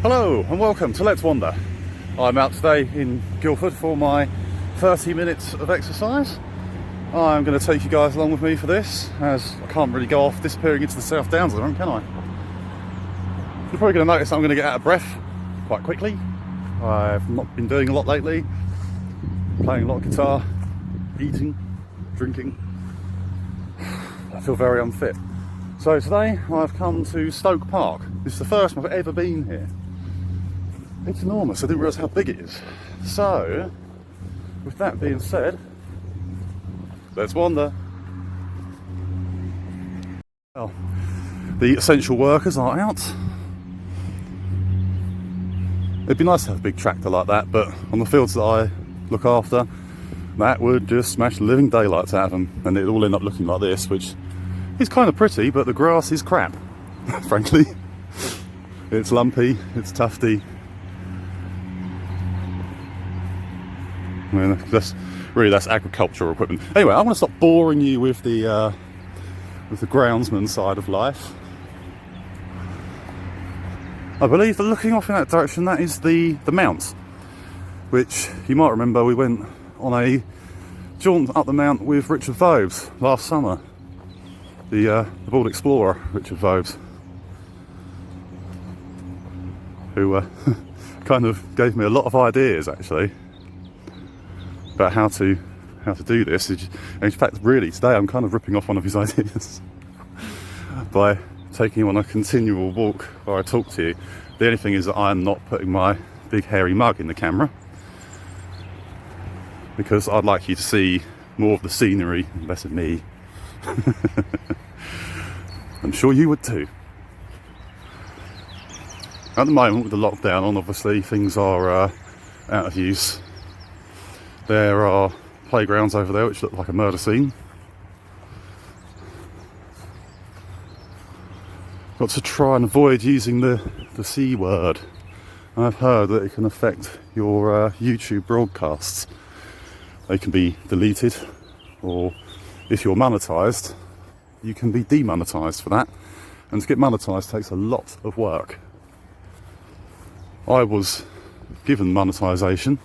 Hello and welcome to Let's Wander. I'm out today in Guildford for my 30 minutes of exercise. I'm going to take you guys along with me for this, as I can't really go off disappearing into the South Downs at the moment, can I? You're probably going to notice I'm going to get out of breath quite quickly. I've not been doing a lot lately, playing a lot of guitar, eating, drinking. I feel very unfit. So today I've come to Stoke Park. This is the first time I've ever been here. It's enormous, I didn't realise how big it is. So, with that being said, let's wander. Well, the essential workers are out. It'd be nice to have a big tractor like that, but on the fields that I look after, that would just smash the living daylights out of them, and it'd all end up looking like this, which is kind of pretty, but the grass is crap, frankly. It's lumpy, it's tufty. I mean, that's agricultural equipment. Anyway, I want to stop boring you with the groundsman side of life. I believe that looking off in that direction, that is the Mount, which you might remember we went on a jaunt up the Mount with Richard Vobes last summer. The Bald Explorer, Richard Vobes, who kind of gave me a lot of ideas actually about how to do this. And in fact, really today I'm kind of ripping off one of his ideas by taking him on a continual walk where I talk to you. The only thing is that I'm not putting my big hairy mug in the camera, because I'd like you to see more of the scenery and less of me. I'm sure you would too. At the moment with the lockdown on, obviously things are out of use. There are playgrounds over there which look like a murder scene. Got to try and avoid using the C word. I've heard that it can affect your YouTube broadcasts. They can be deleted, or if you're monetised, you can be demonetised for that. And to get monetised takes a lot of work. I was given monetisation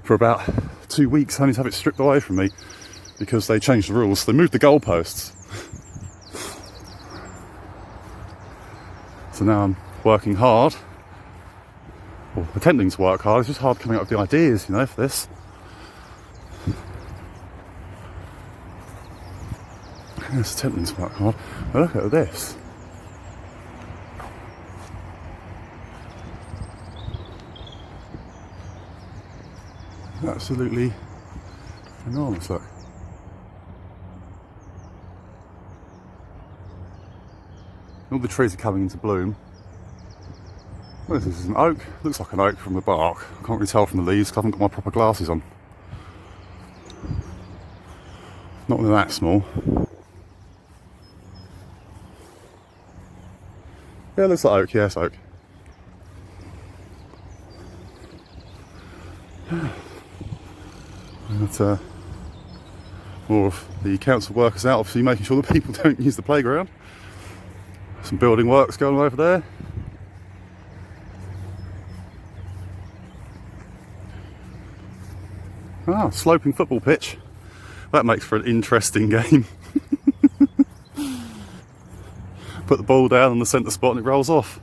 for about 2 weeks, only to have it stripped away from me because they changed the rules. They moved the goalposts. So now I'm working hard, or pretending to work hard. It's just hard coming up with the ideas, you know, for this. It's attempting to work hard. But look at this. Absolutely enormous, look. All the trees are coming into bloom. What is this? Is an oak? Looks like an oak from the bark. I can't really tell from the leaves because I haven't got my proper glasses on. Not really that small. Yeah, it looks like oak. Yes, oak. But, more of the council workers out, obviously making sure that people don't use the playground. Some building works going on over there. Ah, sloping football pitch. That makes for an interesting game. Put the ball down on the centre spot and it rolls off.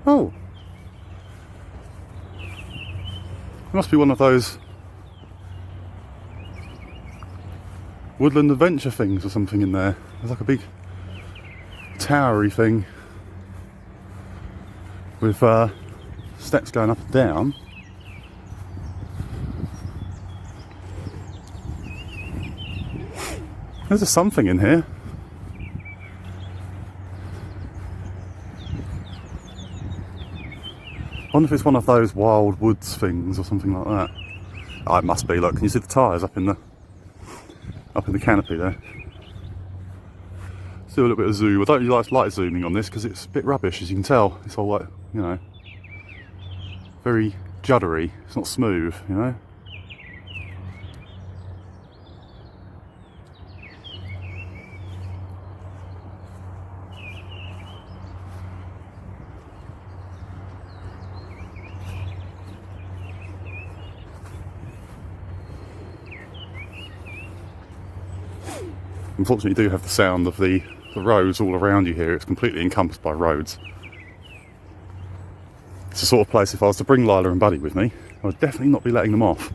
Oh. It must be one of those woodland adventure things or something in there. There's like a big towery thing with steps going up and down. There's a something in here. I wonder if it's one of those wild woods things or something like that. Oh, it must be. Look, can you see the tyres up in the canopy there? Let's do a little bit of zoom. I don't really like zooming on this because it's a bit rubbish, as you can tell. It's all like, you know, very juddery. It's not smooth, you know. Unfortunately, you do have the sound of the roads all around you here. It's completely encompassed by roads. It's the sort of place, if I was to bring Lila and Buddy with me, I would definitely not be letting them off.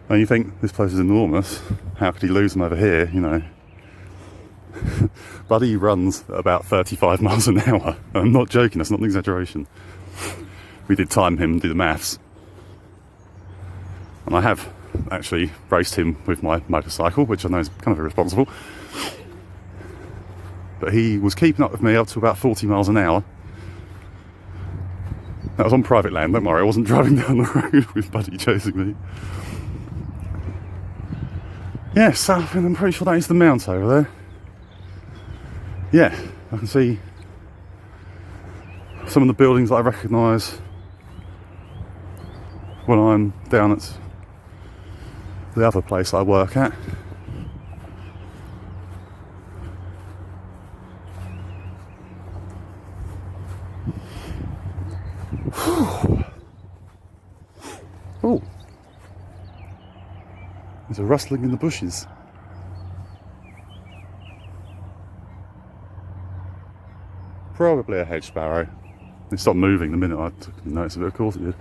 And you think, this place is enormous, how could he lose them over here, you know? Buddy runs at about 35 miles an hour. I'm not joking, that's not an exaggeration. We did time him and do the maths. And I have actually raced him with my motorcycle, which I know is kind of irresponsible. But he was keeping up with me up to about 40 miles an hour. That was on private land, don't worry, I wasn't driving down the road with Buddy chasing me. Yeah, so I'm pretty sure that is the mount over there. Yeah, I can see some of the buildings that I recognise when I'm down at the other place I work at. Oh, there's a rustling in the bushes. Probably a hedge sparrow. It stopped moving the minute I took notice of it, of course it did.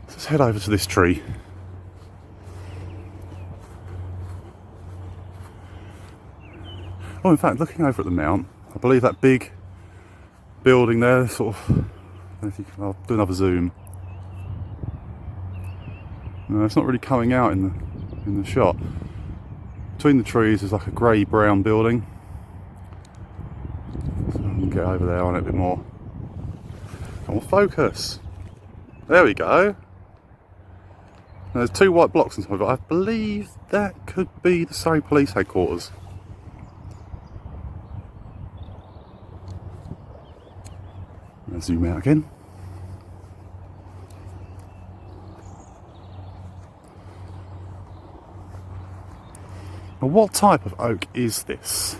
Let's head over to this tree. Oh, in fact, looking over at the mount, I believe that big building there, sort of, I don't know if you can, I'll do another zoom. No, it's not really coming out in the shot. Between the trees is like a grey-brown building. So I can get over there on it a bit more. Come on, focus. There we go. There's two white blocks on top of it. I believe that could be the Surrey Police Headquarters. I'll zoom out again. Now, what type of oak is this?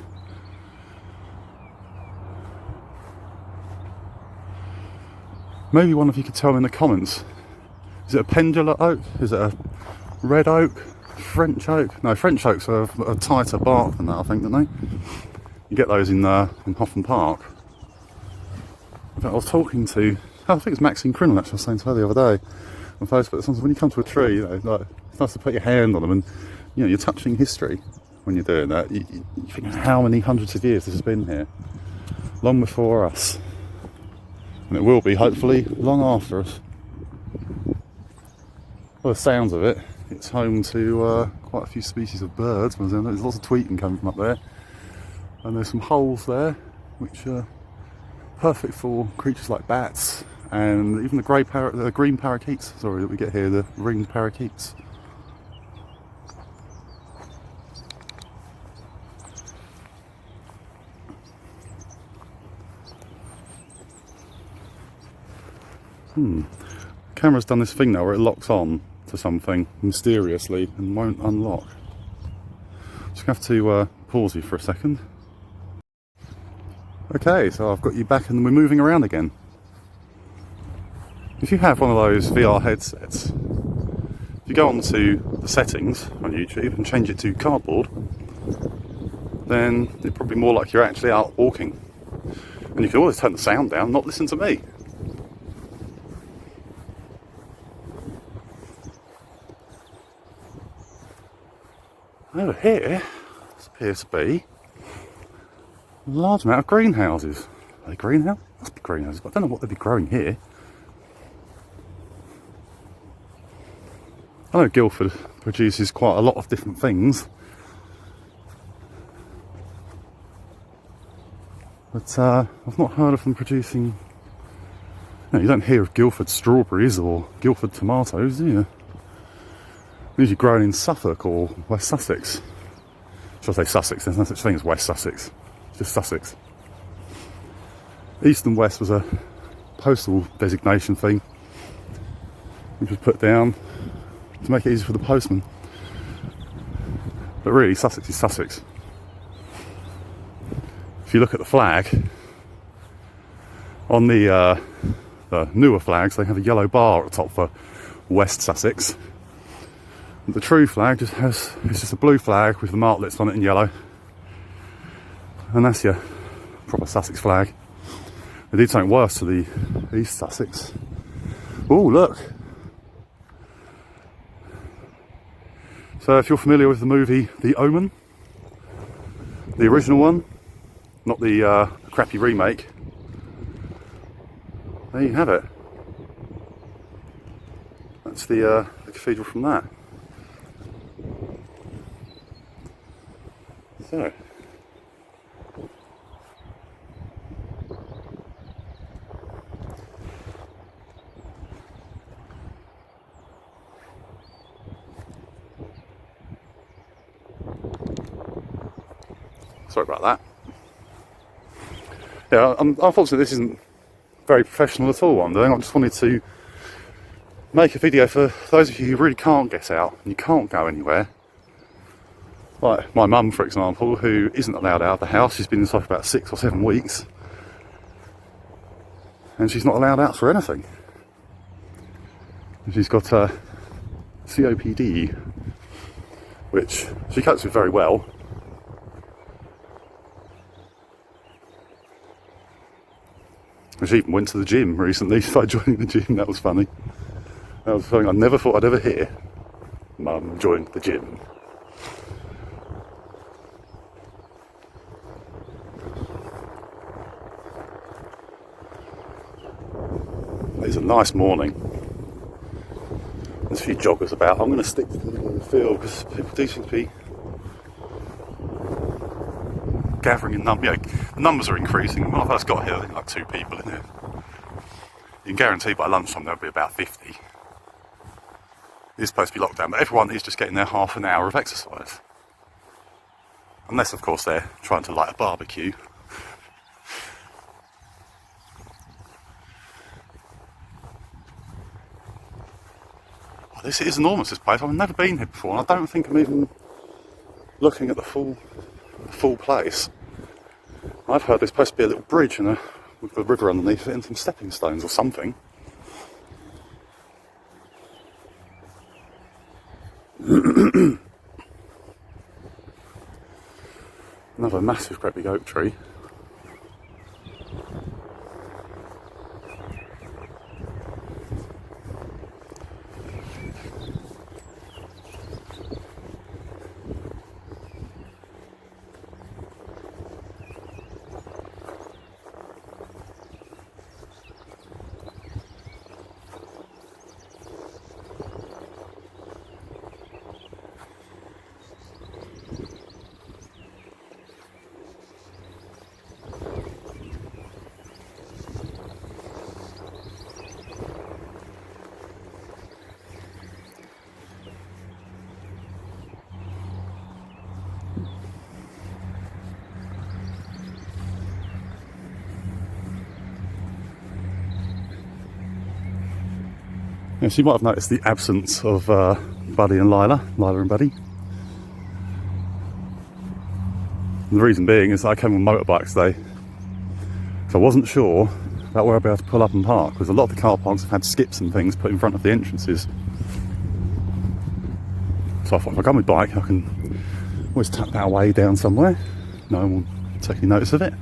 Maybe one of you could tell me in the comments. Is it a pendular oak? Is it a red oak? French oak? No, French oaks are a tighter bark than that, I think, don't they? You get those in Hoffman Park. In fact, I was talking to, I think it's Maxine Crinnell, actually, I was saying to her the other day on Facebook. Sometimes when you come to a tree, you know, like, it's nice to put your hand on them, and you know, you're touching history when you're doing that. You think how many hundreds of years this has been here, long before us, and it will be hopefully long after us. Well, the sounds of it, it's home to quite a few species of birds. There's lots of tweeting coming from up there, and there's some holes there which are perfect for creatures like bats and even the green parakeets. Sorry, that we get here, the ringed parakeets. Camera's done this thing now where it locks on to something mysteriously and won't unlock. Just have to pause you for a second. Okay, so I've got you back and we're moving around again. If you have one of those VR headsets, if you go on to the settings on YouTube and change it to cardboard, then it's probably more like you're actually out walking. And you can always turn the sound down, not listen to me. Over here, this appears to be a large amount of greenhouses. Are they greenhouses? Must be greenhouses, but I don't know what they'd be growing here. I know Guildford produces quite a lot of different things, but I've not heard of them producing. You don't hear of Guildford strawberries or Guildford tomatoes, do you? Usually grown in Suffolk or West Sussex. Should I say Sussex? There's no such thing as West Sussex. just Sussex. East and west was a postal designation thing, which was put down to make it easy for the postman. But really, Sussex is Sussex. If you look at the flag, on the newer flags, they have a yellow bar at the top for West Sussex. The true flag it's just a blue flag with the martlets on it in yellow. And that's your proper Sussex flag. They did something worse to the East Sussex. Oh, look. So if you're familiar with the movie The Omen, the original one, not the crappy remake, there you have it. That's the cathedral from that. So. Sorry about that. Yeah, unfortunately this isn't very professional at all. I just wanted to make a video for those of you who really can't get out and you can't go anywhere. Like my mum, for example, who isn't allowed out of the house. She's been inside for about 6 or 7 weeks. And she's not allowed out for anything. She's got COPD, which she copes with very well. She even went to the gym recently, started joining the gym. That was funny. That was something I never thought I'd ever hear. Mum joined the gym. It's a nice morning. There's a few joggers about. I'm going to stick to the middle of the field because people do seem to be gathering in numbers. The numbers are increasing. When I first got here, I think like 2 people in here. You can guarantee by lunchtime there'll be about 50. It's supposed to be lockdown, but everyone is just getting their half an hour of exercise. Unless, of course, they're trying to light a barbecue. Oh, this is enormous, this place. I've never been here before, and I don't think I'm even looking at the full place. I've heard there's supposed to be a little bridge and with a river underneath it and some stepping stones or something. Another massive great big oak tree. Yes, you might have noticed the absence of Buddy and Lila and Buddy. And the reason being is that I came on motorbike today, so I wasn't sure about where I'd be able to pull up and park, because a lot of the car parks have had skips and things put in front of the entrances. So I thought if I go on my bike, I can always tap that away down somewhere. No one will take any notice of it,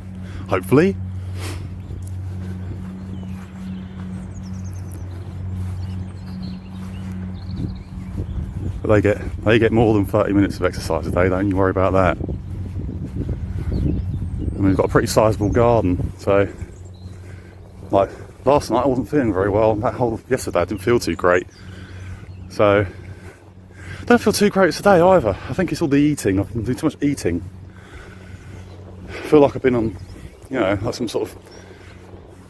hopefully. But they get more than 30 minutes of exercise a day, don't you worry about that. And we've got a pretty sizable garden, so like last night I wasn't feeling very well, and that whole yesterday I didn't feel too great. So I don't feel too great today either. I think it's all the eating. I've been doing too much eating. I feel like I've been on, like some sort of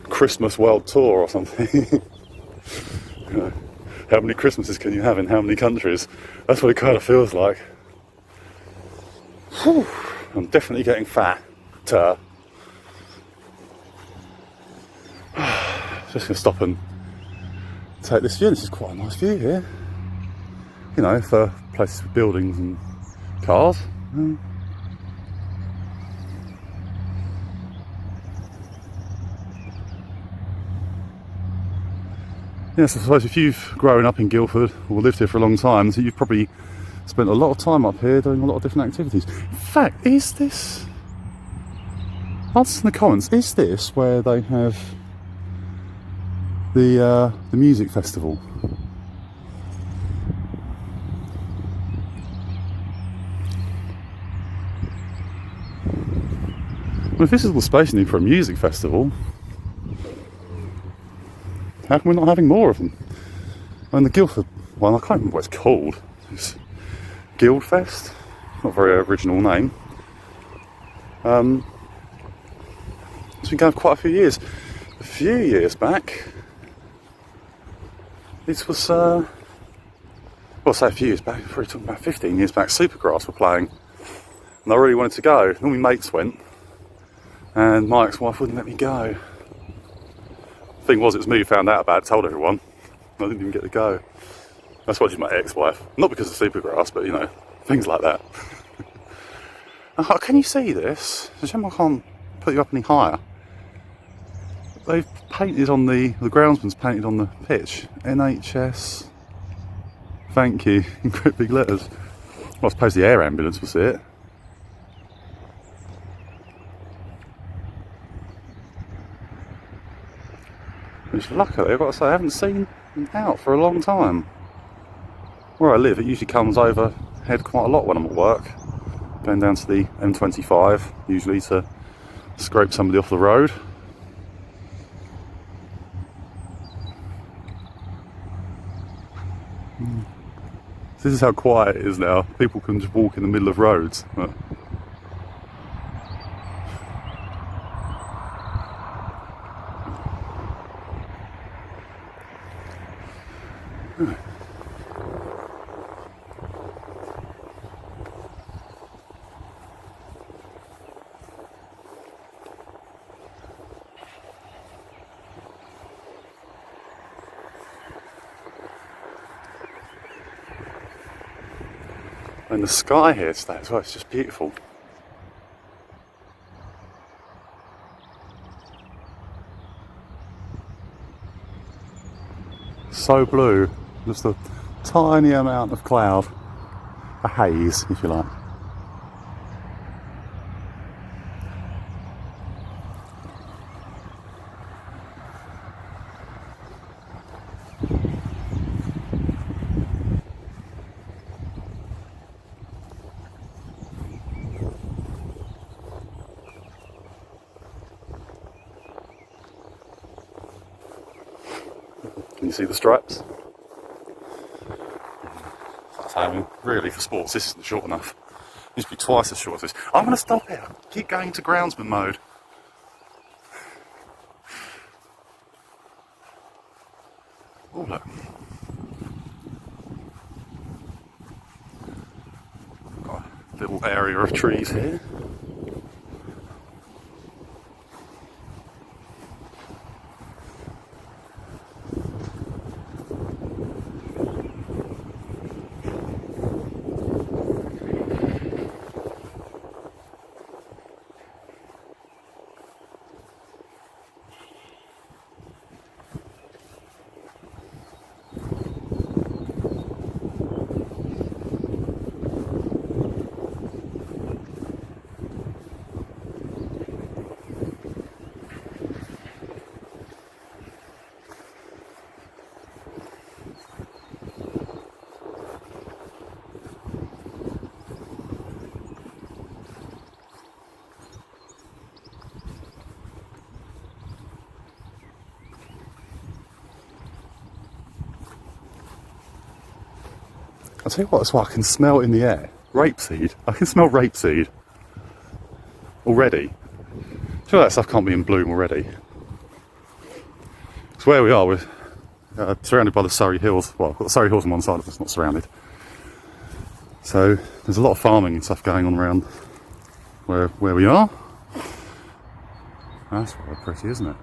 Christmas world tour or something. How many Christmases can you have in how many countries? That's what it kind of feels like. Whew. I'm definitely getting fat. just going to stop and take this view. This is quite a nice view here, you know, for places with buildings and cars. Yes, I suppose if you've grown up in Guildford or lived here for a long time, so you've probably spent a lot of time up here doing a lot of different activities. In fact, is this, answer in the comments, is this where they have the music festival? Well, if this is the space you need for a music festival, how come we're not having more of them? And the Guildford one, I can't remember what it's called. It's Guildfest, not a very original name. It's been going for quite a few years. A few years back, this was, well, I say a few years back, probably talking about 15 years back, Supergrass were playing. And I really wanted to go. All my mates went, and my ex-wife wouldn't let me go. Thing was, it was me who found out about it, told everyone. I didn't even get to go. That's why she's my ex-wife. Not because of Supergrass, but you know, things like that. Can you see this? I can't put you up any higher. They've painted on the groundsman's painted on the pitch. NHS. Thank you, in great big letters. Well, I suppose the air ambulance will see it. Which, luckily, I've got to say, I haven't seen them out for a long time. Where I live, it usually comes overhead quite a lot when I'm at work. Going down to the M25, usually to scrape somebody off the road. This is how quiet it is now. People can just walk in the middle of roads. But and the sky here today as well, it's just beautiful. So blue, just a tiny amount of cloud, a haze if you like. Can you see the stripes? I mean, really, for sports, this isn't short enough. It needs to be twice as short as this. I'm going to stop here. Keep going to groundsman mode. Oh, look. Got a little area of trees here. I'll tell you what, it's what I can smell in the air. Rapeseed. I can smell rapeseed. Already. Sure that stuff can't be in bloom already. It's where we are, we're surrounded by the Surrey Hills. Well, I've got the Surrey Hills on one side of us, not surrounded. So there's a lot of farming and stuff going on around where we are. That's rather pretty, isn't it?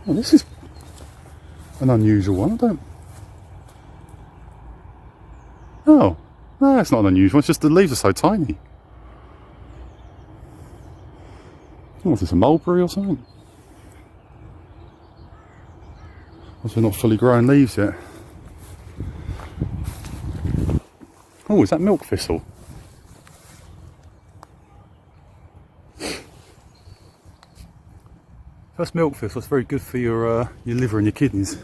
Well, this is an unusual one. I don't. Oh, no, it's not an unusual one. It's just the leaves are so tiny. Oh, is this a mulberry or something? Also, not fully grown leaves yet. Oh, is that milk thistle? That's milk thistle. It's very good for your liver and your kidneys.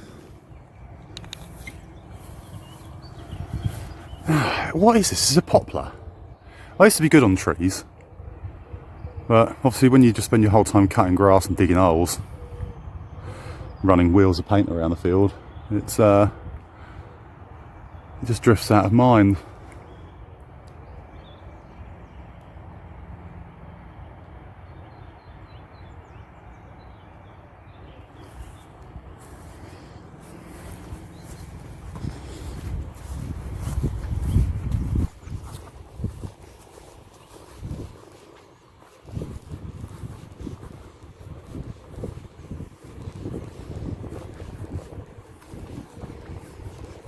What is this? This is a poplar. I used to be good on trees, but obviously when you just spend your whole time cutting grass and digging holes, running wheels of paint around the field, it just drifts out of mind.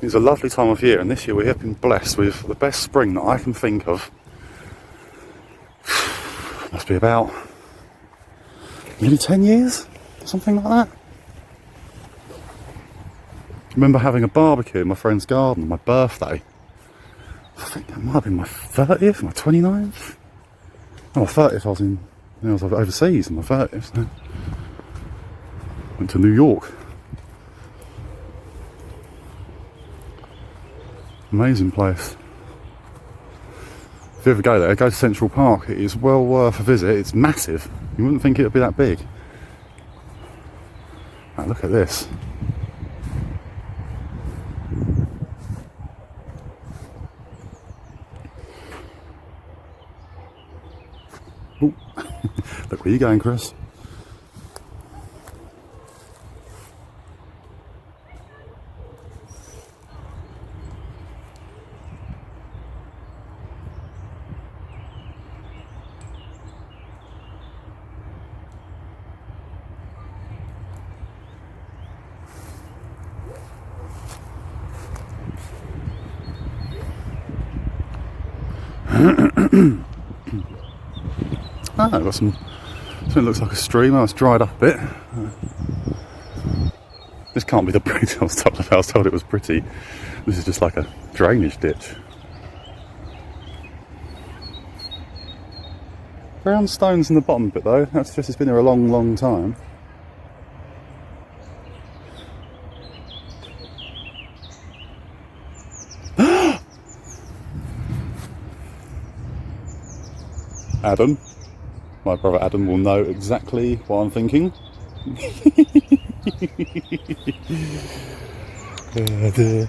It's a lovely time of year, and this year we have been blessed with the best spring that I can think of. Must be about nearly 10 years, something like that. I remember having a barbecue in my friend's garden on my birthday. I think that might have been my 30th, my 29th. Oh, my 30th, I was overseas on my 30th. So. Went to New York. Amazing place. If you ever go there, go to Central Park. It is well worth a visit. It's massive. You wouldn't think it would be that big. Now look at this. Ooh. Look where you're going, Chris. Ah, I've got something that looks like a stream. Oh, it's dried up a bit. This can't be the bridge I was told about. I was told it was pretty. This is just like a drainage ditch. Brown stones in the bottom bit though. That's just, it's been there a long, long time. Adam, my brother Adam, will know exactly what I'm thinking. Oh dear.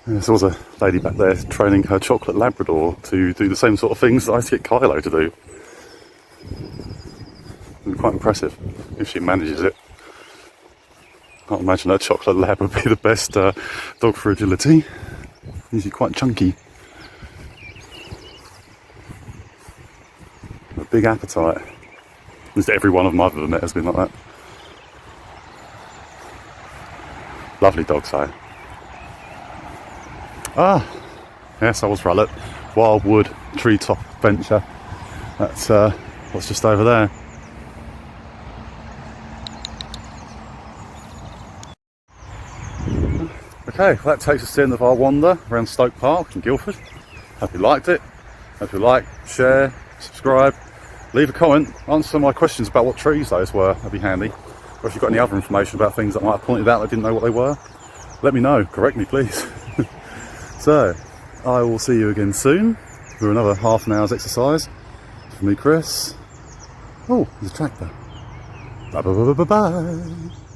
There's always a lady back there training her chocolate Labrador to do the same sort of things that I used to get Kylo to do. It's quite impressive if she manages it. Can't imagine her chocolate Lab would be the best dog for agility. Usually quite chunky. A big appetite. At least every one of them I've ever met has been like that. Lovely dogs though. Ah, yes, I was right. Look, Wildwood Treetop Adventure. That's what's just over there. Okay, well, that takes us to the end of our wander around Stoke Park in Guildford. Hope you liked it. Hope you like, share, subscribe, leave a comment, answer my questions about what trees those were, that'd be handy. Or if you've got any other information about things that I might have pointed out that I didn't know what they were, let me know, correct me please. So, I will see you again soon for another half an hour's exercise. From me, Chris. Oh, there's a tractor. Bye bye bye bye bye.